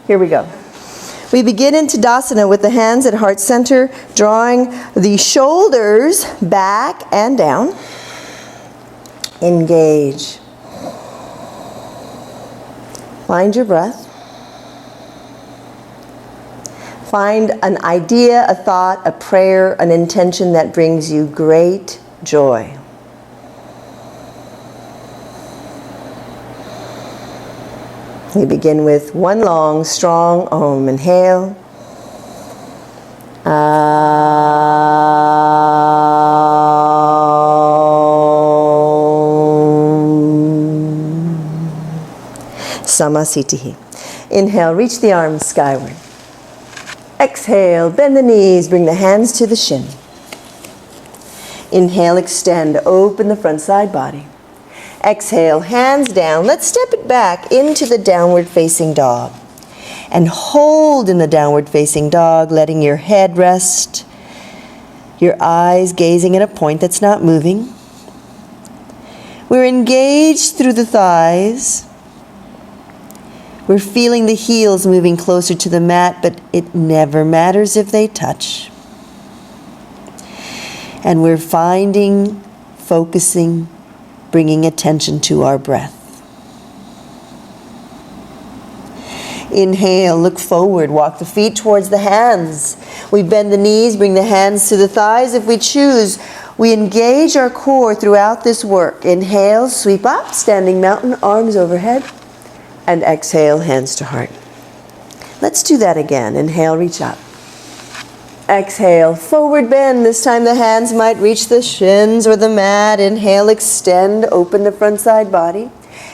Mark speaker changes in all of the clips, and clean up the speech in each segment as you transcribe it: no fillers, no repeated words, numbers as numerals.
Speaker 1: Here we go. We begin in Tadasana with the hands at heart center, drawing the shoulders back and down. Engage. Find your breath. Find an idea, a thought, a prayer, an intention that brings you great joy. We begin with one long, strong Om. Inhale. Samasthiti. Inhale, reach the arms skyward. Exhale, bend the knees, bring the hands to the shin. Inhale, extend, open the front side body. Exhale, hands down. Let's step it back into the downward facing dog. And hold in the downward facing dog, letting your head rest, your eyes gazing at a point that's not moving. We're engaged through the thighs. We're feeling the heels moving closer to the mat, but it never matters if they touch. And we're finding, focusing, bringing attention to our breath. Inhale, look forward, walk the feet towards the hands. We bend the knees, bring the hands to the thighs if we choose. We engage our core throughout this work. Inhale, sweep up, standing mountain, arms overhead. And exhale, hands to heart. Let's do that again. Inhale, reach up. Exhale, forward bend. This time the hands might reach the shins or the mat. Inhale, extend, open the front side body.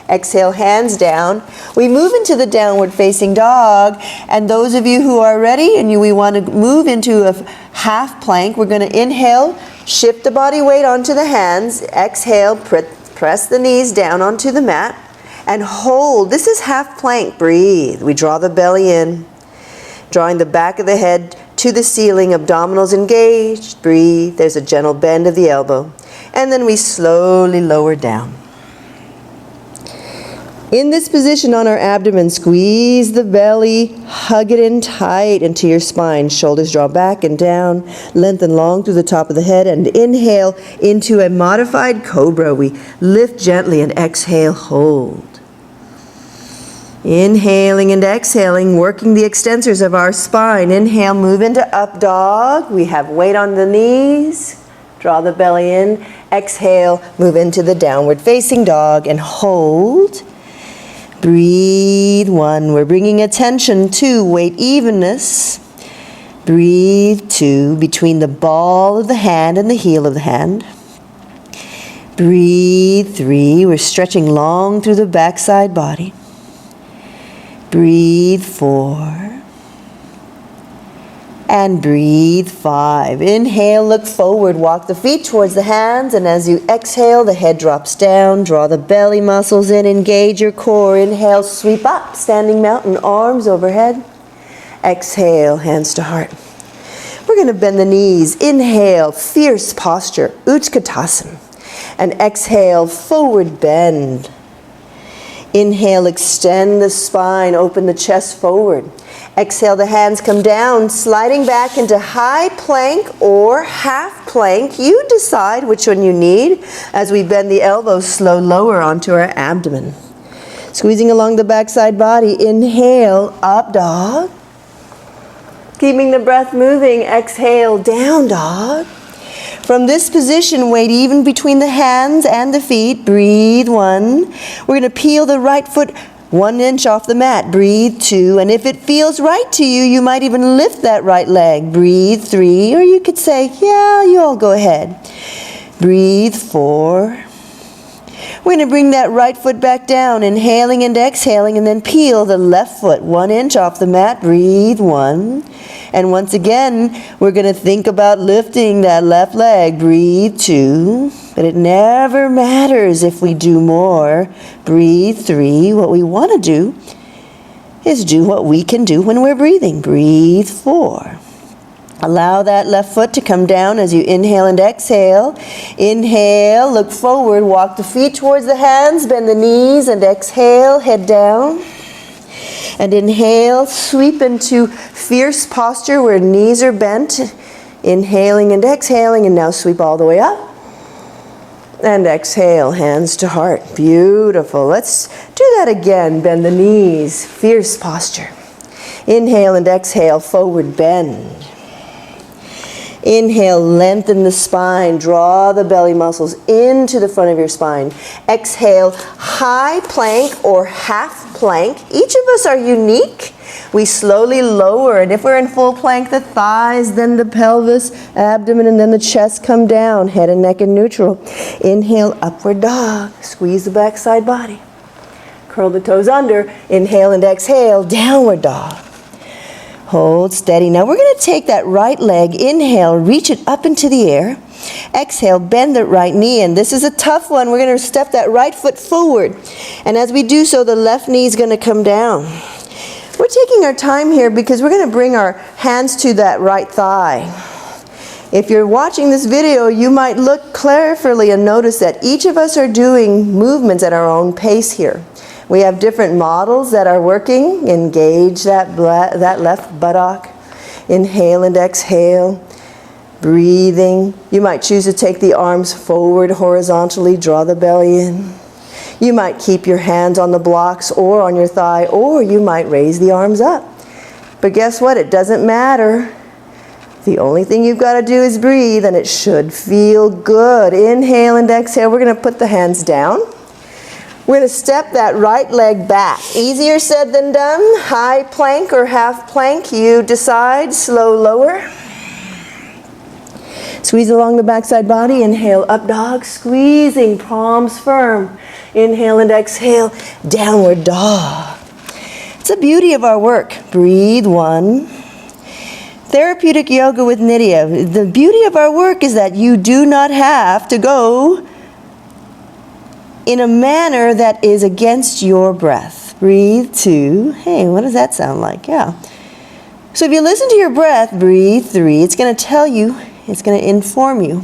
Speaker 1: Exhale, hands down. We move into the downward facing dog. And those of you who are ready and we want to move into a half plank, we're going to inhale, shift the body weight onto the hands. Exhale, press the knees down onto the mat. And hold. This is half plank. Breathe. We draw the belly in, drawing the back of the head to the ceiling, abdominals engaged. Breathe. There's a gentle bend of the elbow. And then we slowly lower down. In this position on our abdomen, squeeze the belly, hug it in tight into your spine. Shoulders draw back and down, lengthen long through the top of the head, and inhale into a modified cobra. We lift gently and exhale, hold. Inhaling and exhaling, working the extensors of our spine. Inhale, move into up dog. We have weight on the knees. Draw the belly in. Exhale, move into the downward facing dog and hold. Breathe. 1. We're bringing attention to weight evenness. Breathe. 2. Between the ball of the hand and the heel of the hand. Breathe. 3. We're stretching long through the backside body. Breathe. 4. And breathe. 5. Inhale, look forward, walk the feet towards the hands, and as you exhale, the head drops down. Draw the belly muscles in, engage your core. Inhale, sweep up, standing mountain, arms overhead. Exhale, hands to heart. We're going to bend the knees. Inhale, fierce posture, Utkatasana. And exhale, forward bend. Inhale, extend the spine, open the chest forward. Exhale, the hands come down, sliding back into high plank or half plank. You decide which one you need as we bend the elbows, slow lower onto our abdomen. Squeezing along the backside body. Inhale, up dog. Keeping the breath moving, exhale, down dog. From this position, weight even between the hands and the feet. Breathe. 1. We're going to peel the right foot 1 inch off the mat. Breathe. 2. And if it feels right to you, you might even lift that right leg. Breathe. 3. Or you could say, yeah, you all go ahead. Breathe. 4. We're going to bring that right foot back down, inhaling and exhaling, and then peel the left foot 1 inch off the mat. Breathe. 1. And once again, we're going to think about lifting that left leg. Breathe. 2. But it never matters if we do more. Breathe. 3. What we want to do is do what we can do when we're breathing. Breathe. 4. Allow that left foot to come down as you inhale and exhale. Inhale, look forward, walk the feet towards the hands, bend the knees, and exhale, head down. And inhale, sweep into fierce posture where knees are bent. Inhaling and exhaling, and now sweep all the way up. And exhale, hands to heart. Beautiful. Let's do that again. Bend the knees, fierce posture. Inhale and exhale, forward bend. Inhale, lengthen the spine, draw the belly muscles into the front of your spine. Exhale, high plank or half plank. Each of us are unique. We slowly lower, and if we're in full plank, the thighs, then the pelvis, abdomen, and then the chest come down, head and neck in neutral. Inhale, upward dog, squeeze the backside body. Curl the toes under, inhale and exhale, downward dog. Hold steady. Now we're going to take that right leg, inhale, reach it up into the air. Exhale, bend the right knee, and this is a tough one. We're going to step that right foot forward. And as we do so, the left knee is going to come down. We're taking our time here because we're going to bring our hands to that right thigh. If you're watching this video, you might look carefully and notice that each of us are doing movements at our own pace here. We have different models that are working. Engage that left buttock. Inhale and exhale. Breathing. You might choose to take the arms forward horizontally. Draw the belly in. You might keep your hands on the blocks or on your thigh, or you might raise the arms up. But guess what? It doesn't matter. The only thing you've got to do is breathe, and it should feel good. Inhale and exhale. We're going to put the hands down. We're going to step that right leg back. Easier said than done. High plank or half plank. You decide. Slow lower. Squeeze along the backside body. Inhale, up dog. Squeezing, palms firm. Inhale and exhale, downward dog. It's the beauty of our work. Breathe, one. Therapeutic yoga with Nydia. The beauty of our work is that you do not have to go in a manner that is against your breath. Breathe, two. Hey, what does that sound like? Yeah. So if you listen to your breath, breathe, three. It's going to tell you, it's going to inform you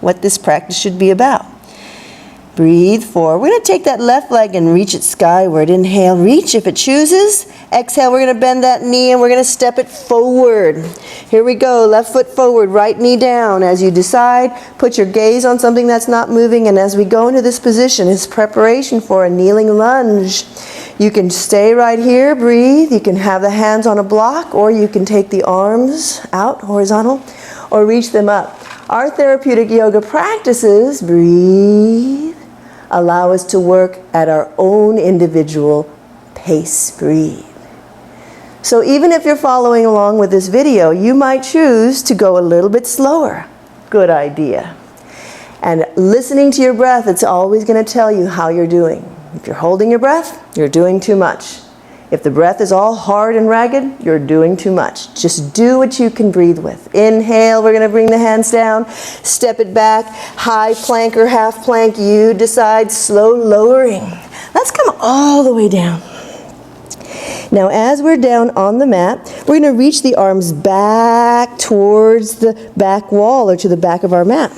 Speaker 1: what this practice should be about. Breathe, four. We're going to take that left leg and reach it skyward. Inhale, reach if it chooses. Exhale, we're going to bend that knee and we're going to step it forward. Here we go. Left foot forward, right knee down. As you decide, put your gaze on something that's not moving. And as we go into this position, it's preparation for a kneeling lunge. You can stay right here, breathe. You can have the hands on a block, or you can take the arms out horizontal or reach them up. Our therapeutic yoga practices, breathe, allow us to work at our own individual pace. Breathe. So even if you're following along with this video, you might choose to go a little bit slower. Good idea. And listening to your breath, it's always going to tell you how you're doing. If you're holding your breath, you're doing too much. If the breath is all hard and ragged, you're doing too much. Just do what you can breathe with. Inhale, we're going to bring the hands down, step it back, high plank or half plank, you decide, slow lowering. Let's come all the way down. Now as we're down on the mat, we're going to reach the arms back towards the back wall or to the back of our mat.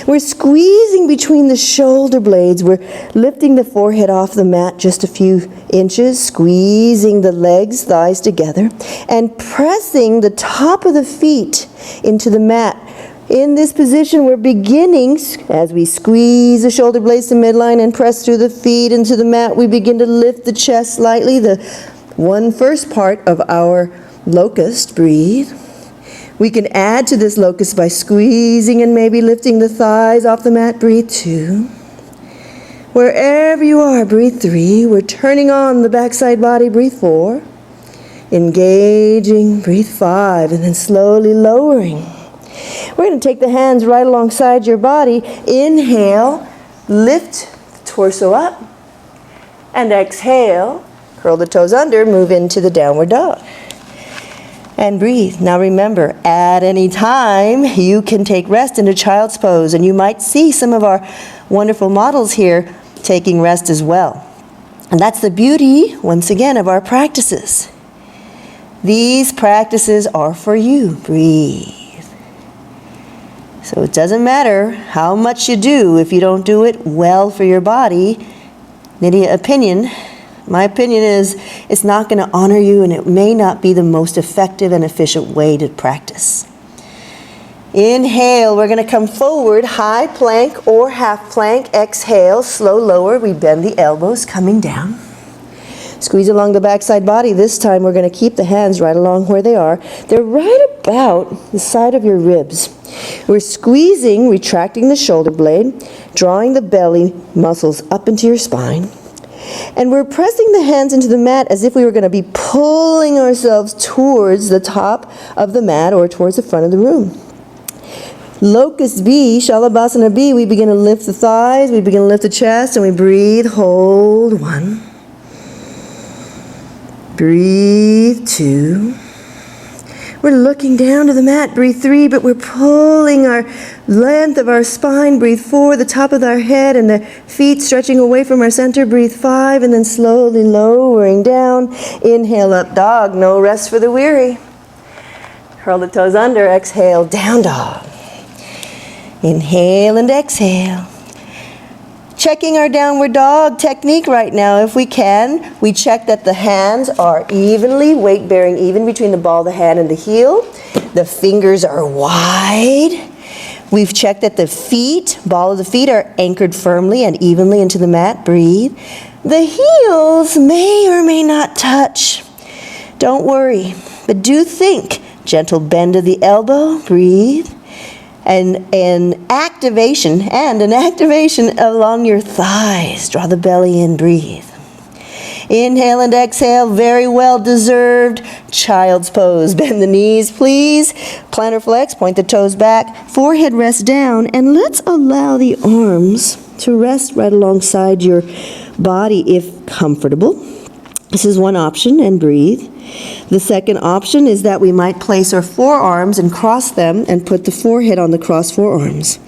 Speaker 1: We're squeezing between the shoulder blades. We're lifting the forehead off the mat just a few inches, squeezing the legs, thighs together, and pressing the top of the feet into the mat. In this position, we're beginning, as we squeeze the shoulder blades to midline and press through the feet into the mat, we begin to lift the chest slightly, the first part of our locust. Breathe. We can add to this locust by squeezing and maybe lifting the thighs off the mat. Breathe, two. Wherever you are, breathe, three. We're turning on the backside body. Breathe, four. Engaging, breathe, five. And then slowly lowering. We're going to take the hands right alongside your body. Inhale, lift the torso up. And exhale, curl the toes under, move into the downward dog. And breathe. Now remember, at any time, you can take rest into child's pose, and you might see some of our wonderful models here taking rest as well. And that's the beauty, once again, of our practices. These practices are for you. Breathe. So it doesn't matter how much you do if you don't do it well for your body. Nydia opinion, My opinion is it's not going to honor you, and it may not be the most effective and efficient way to practice. Inhale, we're going to come forward, high plank or half plank. Exhale, slow lower. We bend the elbows, coming down. Squeeze along the backside body. This time we're going to keep the hands right along where they are. They're right about the side of your ribs. We're squeezing, retracting the shoulder blade, drawing the belly muscles up into your spine. And we're pressing the hands into the mat as if we were going to be pulling ourselves towards the top of the mat or towards the front of the room. Locust B, Shalabhasana B, we begin to lift the thighs, we begin to lift the chest, and we breathe, hold 1. Breathe 2. We're looking down to the mat, breathe 3, but we're pulling our length of our spine, breathe 4, the top of our head and the feet stretching away from our center, breathe 5, and then slowly lowering down. Inhale, up dog, no rest for the weary. Curl the toes under, exhale, down dog. Inhale and exhale. Checking our downward dog technique right now if we can. We check that the hands are evenly, weight bearing even between the ball of the hand and the heel. The fingers are wide. We've checked that the feet, ball of the feet, are anchored firmly and evenly into the mat. Breathe. The heels may or may not touch. Don't worry, but do think. Gentle bend of the elbow. Breathe. And an activation along your thighs. Draw the belly in, breathe. Inhale and exhale, very well deserved. Child's pose. Bend the knees, please. Plantar flex, point the toes back. Forehead rests down, and let's allow the arms to rest right alongside your body if comfortable. This is one option, and breathe. The second option is that we might place our forearms and cross them and put the forehead on the crossed forearms.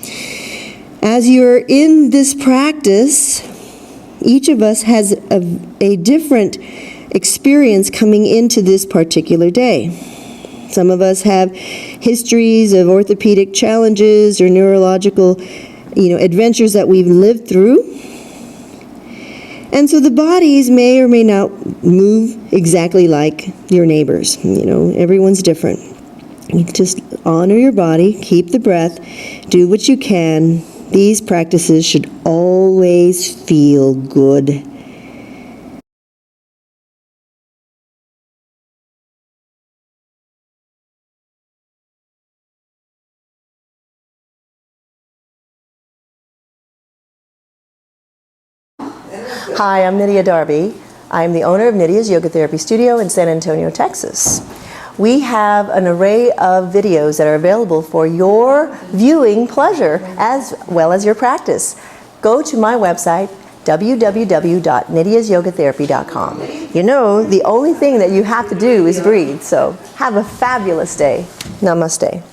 Speaker 1: As you're in this practice, each of us has a different experience coming into this particular day. Some of us have histories of orthopedic challenges or neurological, adventures that we've lived through. And so the bodies may or may not move exactly like your neighbors. Everyone's different. You just honor your body, keep the breath, do what you can. These practices should always feel good. Hi, I'm Nydia Darby. I'm the owner of Nydia's Yoga Therapy Studio in San Antonio, Texas. We have an array of videos that are available for your viewing pleasure as well as your practice. Go to my website, www.nydiasyogatherapy.com. The only thing that you have to do is breathe, so have a fabulous day. Namaste.